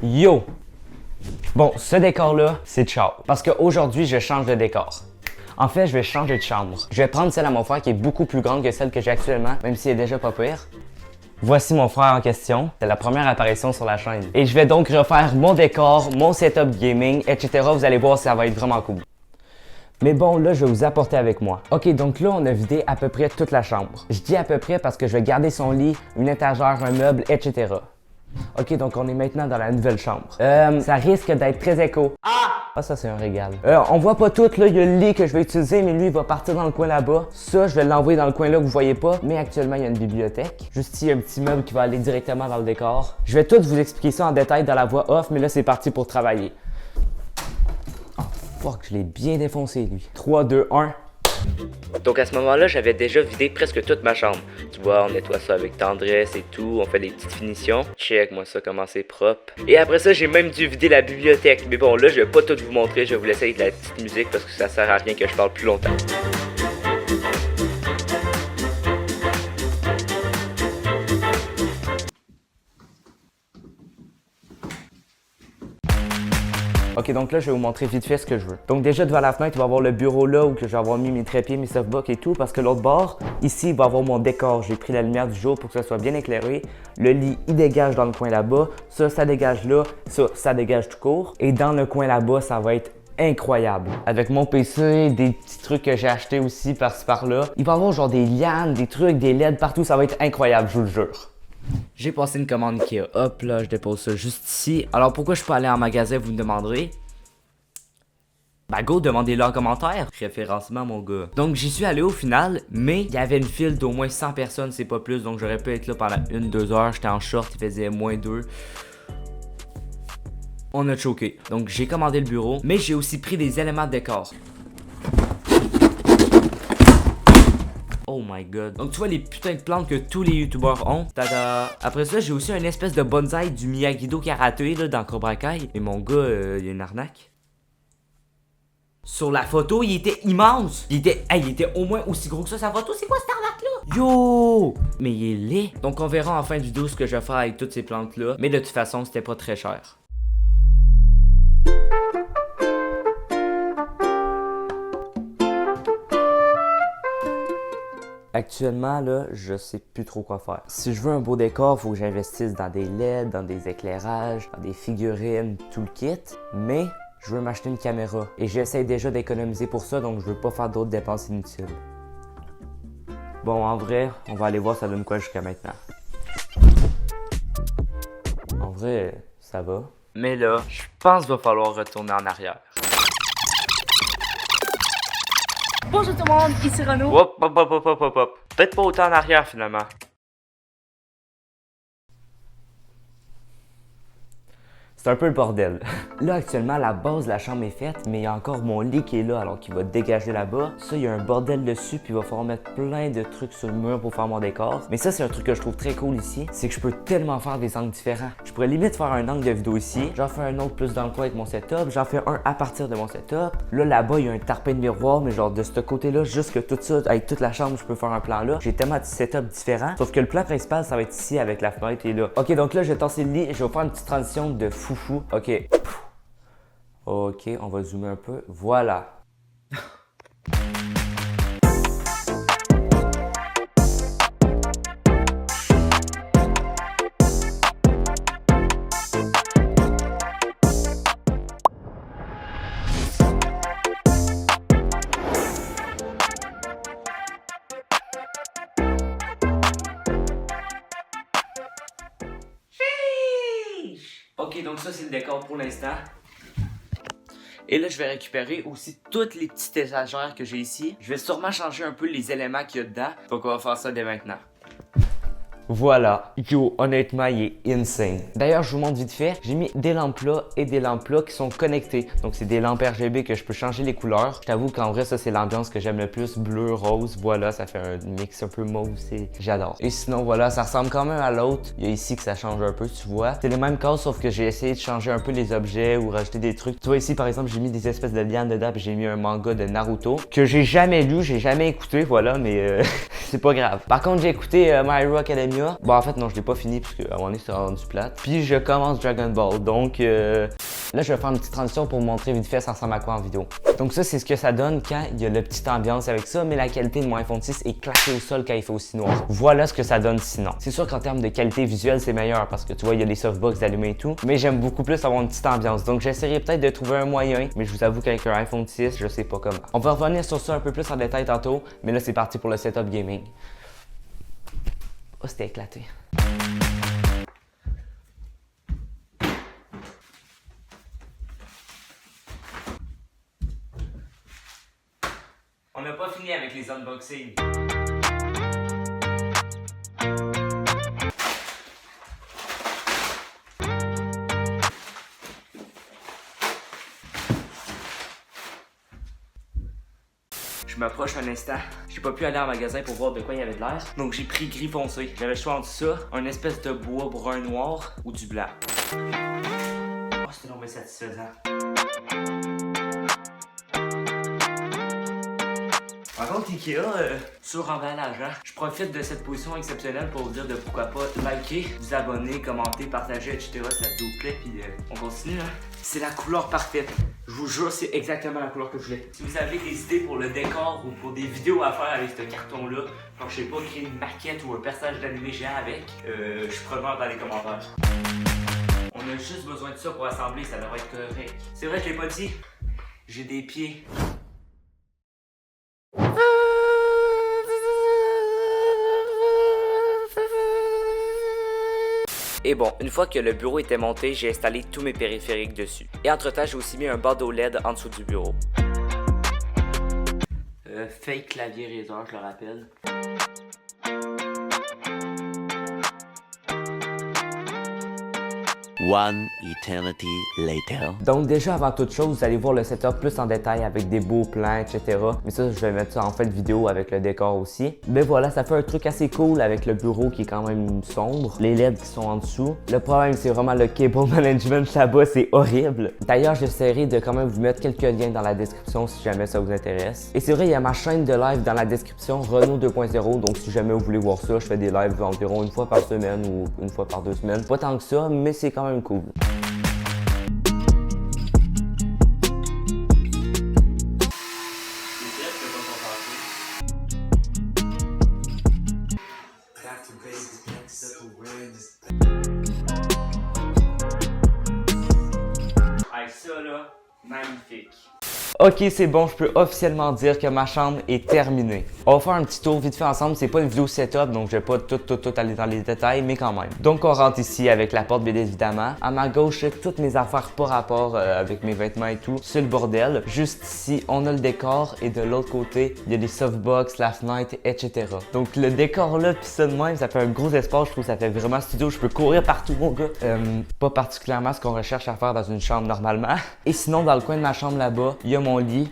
Yo! Bon, ce décor-là, c'est ciao. Parce qu'aujourd'hui, je change de décor. En fait, je vais changer de chambre. Je vais prendre celle à mon frère qui est beaucoup plus grande que celle que j'ai actuellement, même si elle est déjà pas pire. Voici mon frère en question. C'est la première apparition sur la chaîne. Et je vais donc refaire mon décor, mon setup gaming, etc. Vous allez voir, ça va être vraiment cool. Mais bon, là, je vais vous apporter avec moi. Ok, donc là, on a vidé à peu près toute la chambre. Je dis à peu près parce que je vais garder son lit, une étagère, un meuble, etc. Ok, donc on est maintenant dans la nouvelle chambre. Ça risque d'être très écho. Ah, ça c'est un régal. On voit pas tout, là, il y a le lit que je vais utiliser, mais lui, il va partir dans le coin là-bas. Ça, je vais l'envoyer dans le coin là que vous voyez pas, mais actuellement, il y a une bibliothèque. Juste ici, il y a un petit meuble qui va aller directement dans le décor. Je vais tout vous expliquer ça en détail dans la voix off, mais là, c'est parti pour travailler. Oh, fuck, je l'ai bien défoncé, lui. 3, 2, 1... Donc à ce moment-là, j'avais déjà vidé presque toute ma chambre. Tu vois, on nettoie ça avec tendresse et tout, on fait des petites finitions. Check moi ça comment c'est propre. Et après ça, j'ai même dû vider la bibliothèque. Mais bon, là, je vais pas tout vous montrer, je vais vous laisser avec la petite musique parce que ça sert à rien que je parle plus longtemps. Ok, donc là, je vais vous montrer vite fait ce que je veux. Donc déjà, devant la fenêtre, il va y avoir le bureau là où que je vais avoir mis mes trépieds, mes softbooks et tout, parce que l'autre bord, ici, il va y avoir mon décor. J'ai pris la lumière du jour pour que ça soit bien éclairé. Le lit, il dégage dans le coin là-bas. Ça dégage là. Ça dégage tout court. Et dans le coin là-bas, ça va être incroyable. Avec mon PC, des petits trucs que j'ai achetés aussi par-ci par-là. Il va y avoir genre des lianes, des trucs, des LED partout. Ça va être incroyable, je vous le jure. J'ai passé une commande Ikea. Hop là, je dépose ça juste ici. Alors pourquoi je suis pas allé en magasin, vous me demanderez? Bah go, demandez-le en commentaire. Référencement, mon gars. Donc j'y suis allé au final, mais il y avait une file d'au moins 100 personnes, c'est pas plus. Donc j'aurais pu être là pendant 1-2 heures. J'étais en short, il faisait -2. On a choqué. Donc j'ai commandé le bureau, mais j'ai aussi pris des éléments de décor. Oh my god. Donc tu vois les putains de plantes que tous les youtubeurs ont. Tada. Après ça, j'ai aussi une espèce de bonsaï du Miyagi-Do karaté là, dans Cobra Kai. Et mon gars, il y a une arnaque. Sur la photo, il était immense. Il était au moins aussi gros que ça. Sa photo, c'est quoi cette arnaque-là? Yo! Mais il est laid. Donc on verra en fin de vidéo ce que je vais faire avec toutes ces plantes-là. Mais de toute façon, c'était pas très cher. Actuellement, là, je sais plus trop quoi faire. Si je veux un beau décor, il faut que j'investisse dans des LED, dans des éclairages, dans des figurines, tout le kit. Mais je veux m'acheter une caméra. Et j'essaie déjà d'économiser pour ça, donc je veux pas faire d'autres dépenses inutiles. Bon, en vrai, on va aller voir ça donne quoi jusqu'à maintenant. En vrai, ça va. Mais là, je pense qu'il va falloir retourner en arrière. Bonjour tout le monde, ici Renaud. Hop. Peut-être pas autant en arrière finalement. C'est un peu le bordel. Là, actuellement, la base de la chambre est faite, mais il y a encore mon lit qui est là, alors qu'il va dégager là-bas. Ça, il y a un bordel dessus, puis il va falloir mettre plein de trucs sur le mur pour faire mon décor. Mais ça, c'est un truc que je trouve très cool ici, c'est que je peux tellement faire des angles différents. Je pourrais limite faire un angle de vidéo ici, j'en fais un autre plus dans le coin avec mon setup, j'en fais un à partir de mon setup. Là-bas, il y a un tarpin de miroir, mais genre de ce côté-là, juste que tout ça, avec toute la chambre, je peux faire un plan là. J'ai tellement de setups différents, sauf que le plan principal, ça va être ici avec la fenêtre et là. Ok, donc là, je vais tasser le lit et je vais faire une petite transition de foufou. Ok. Ok, on va zoomer un peu. Voilà. Ok, donc ça c'est le décor pour l'instant. Et là, je vais récupérer aussi toutes les petites étagères que j'ai ici. Je vais sûrement changer un peu les éléments qu'il y a dedans. Donc on va faire ça dès maintenant. Voilà, yo, honnêtement, il est insane. D'ailleurs, je vous montre vite fait, j'ai mis des lampes là et des lampes là qui sont connectées. Donc, c'est des lampes RGB que je peux changer les couleurs. Je t'avoue qu'en vrai, ça, c'est l'ambiance que j'aime le plus. Bleu, rose, voilà, ça fait un mix un peu mauve, j'adore. Et sinon, voilà, ça ressemble quand même à l'autre. Il y a ici que ça change un peu, tu vois. C'est les mêmes cases, sauf que j'ai essayé de changer un peu les objets ou rajouter des trucs. Tu vois, ici, par exemple, j'ai mis des espèces de lianes dedans, puis j'ai mis un manga de Naruto que j'ai jamais lu, j'ai jamais écouté, voilà, mais c'est pas grave. Par contre, j'ai écouté My Hero Academia manga. Bon, en fait, non, je l'ai pas fini parce qu'à un moment donné, c'était rendu plate. Puis je commence Dragon Ball. Donc, là, je vais faire une petite transition pour vous montrer vite fait ça ressemble à quoi en vidéo. Donc ça, c'est ce que ça donne quand il y a la petite ambiance avec ça, mais la qualité de mon iPhone 6 est claquée au sol quand il fait aussi noir. Voilà ce que ça donne sinon. C'est sûr qu'en termes de qualité visuelle, c'est meilleur parce que tu vois, il y a les softbox allumés et tout, mais j'aime beaucoup plus avoir une petite ambiance. Donc j'essaierai peut-être de trouver un moyen, mais je vous avoue qu'avec un iPhone 6, je sais pas comment. On va revenir sur ça un peu plus en détail tantôt, mais là, c'est parti pour le setup gaming. Oh, c'était éclaté. On n'a pas fini avec les unboxings. Je m'approche un instant. J'ai pas pu aller en magasin pour voir de quoi il y avait de l'air. Donc j'ai pris gris foncé. J'avais le choix entre ça, un espèce de bois brun noir ou du blanc. Oh, c'était tombé satisfaisant. Par contre, Ikea, sur emballage, hein? Je profite de cette position exceptionnelle pour vous dire de pourquoi pas liker, vous abonner, commenter, partager, etc. Ça vous plaît, puis on continue, hein? C'est la couleur parfaite. Je vous jure, c'est exactement la couleur que je voulais. Si vous avez des idées pour le décor ou pour des vidéos à faire avec ce carton-là, genre je sais pas, créer une maquette ou un personnage d'animé géant avec, je suis preneur dans les commentaires. On a juste besoin de ça pour assembler, ça devrait être correct. C'est vrai, je l'ai pas dit, j'ai des pieds. Et bon, une fois que le bureau était monté, j'ai installé tous mes périphériques dessus. Et entre-temps, j'ai aussi mis un bandeau LED en dessous du bureau. Fake clavier Razer, je le rappelle. One eternity later. Donc déjà avant toute chose, vous allez voir le setup plus en détail avec des beaux plans, etc. Mais ça, je vais mettre ça en fait vidéo avec le décor aussi. Mais voilà, ça fait un truc assez cool avec le bureau qui est quand même sombre. Les LED qui sont en dessous. Le problème, c'est vraiment le cable management là-bas, c'est horrible. D'ailleurs, j'essaierai de quand même vous mettre quelques liens dans la description si jamais ça vous intéresse. Et c'est vrai, il y a ma chaîne de live dans la description, Renaud 2.0. Donc si jamais vous voulez voir ça, je fais des lives environ une fois par semaine ou une fois par 2 semaines. Pas tant que ça, mais c'est quand même cool. Avec ça là, magnifique. Ok, c'est bon, je peux officiellement dire que ma chambre est terminée. On va faire un petit tour vite fait ensemble. C'est pas une vidéo setup, donc je vais pas tout aller dans les détails, mais quand même. Donc, on rentre ici avec la porte BD évidemment. À ma gauche, toutes mes affaires pas rapport avec mes vêtements et tout. C'est le bordel. Juste ici, on a le décor et de l'autre côté, il y a des softbox, la fenêtre, etc. Donc, le décor là, pis ça de même, ça fait un gros espace. Je trouve que ça fait vraiment studio. Je peux courir partout, mon gars. Pas particulièrement ce qu'on recherche à faire dans une chambre normalement. Et sinon, dans le coin de ma chambre là-bas, il y a mon lit,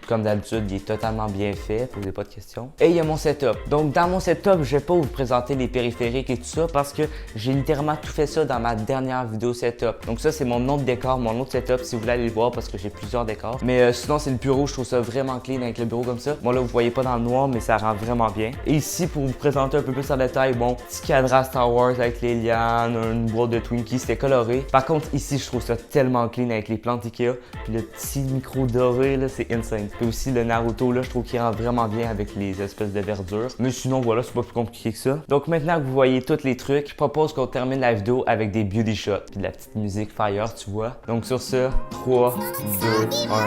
comme d'habitude, il est totalement bien fait, posez pas de questions. Et il y a mon setup. Donc dans mon setup, je vais pas vous présenter les périphériques et tout ça parce que j'ai littéralement tout fait ça dans ma dernière vidéo setup. Donc ça, c'est mon autre décor, mon autre setup si vous voulez aller le voir parce que j'ai plusieurs décors. Mais sinon, c'est le bureau, je trouve ça vraiment clean avec le bureau comme ça. Bon là, vous voyez pas dans le noir, mais ça rend vraiment bien. Et ici, pour vous présenter un peu plus en détail, bon, petit cadran Star Wars avec les lianes, une boîte de Twinkies, c'était coloré. Par contre, ici, je trouve ça tellement clean avec les plantes Ikea, puis le petit micro doré là, c'est insane. Puis aussi le Naruto là, je trouve qu'il rentre vraiment bien avec les espèces de verdure. Mais sinon voilà, c'est pas plus compliqué que ça. Donc maintenant que vous voyez tous les trucs, je propose qu'on termine la vidéo avec des beauty shots puis de la petite musique fire, tu vois. Donc sur ce, 3, 2, 1,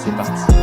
c'est parti.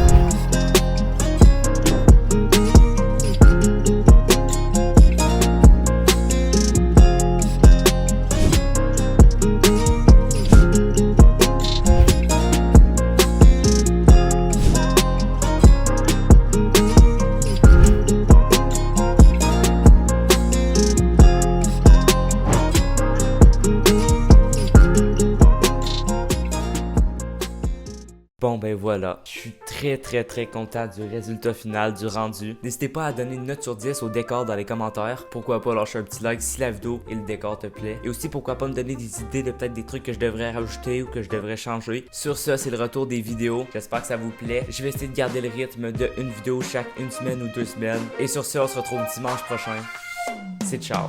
Bon ben voilà, je suis très content du résultat final, du rendu. N'hésitez pas à donner une note sur 10 au décor dans les commentaires. Pourquoi pas lâcher un petit like si la vidéo et le décor te plaît. Et aussi pourquoi pas me donner des idées de peut-être des trucs que je devrais rajouter ou que je devrais changer. Sur ça, c'est le retour des vidéos. J'espère que ça vous plaît. Je vais essayer de garder le rythme de une vidéo chaque 1 semaine ou 2 semaines. Et sur ça, on se retrouve dimanche prochain. C'est ciao!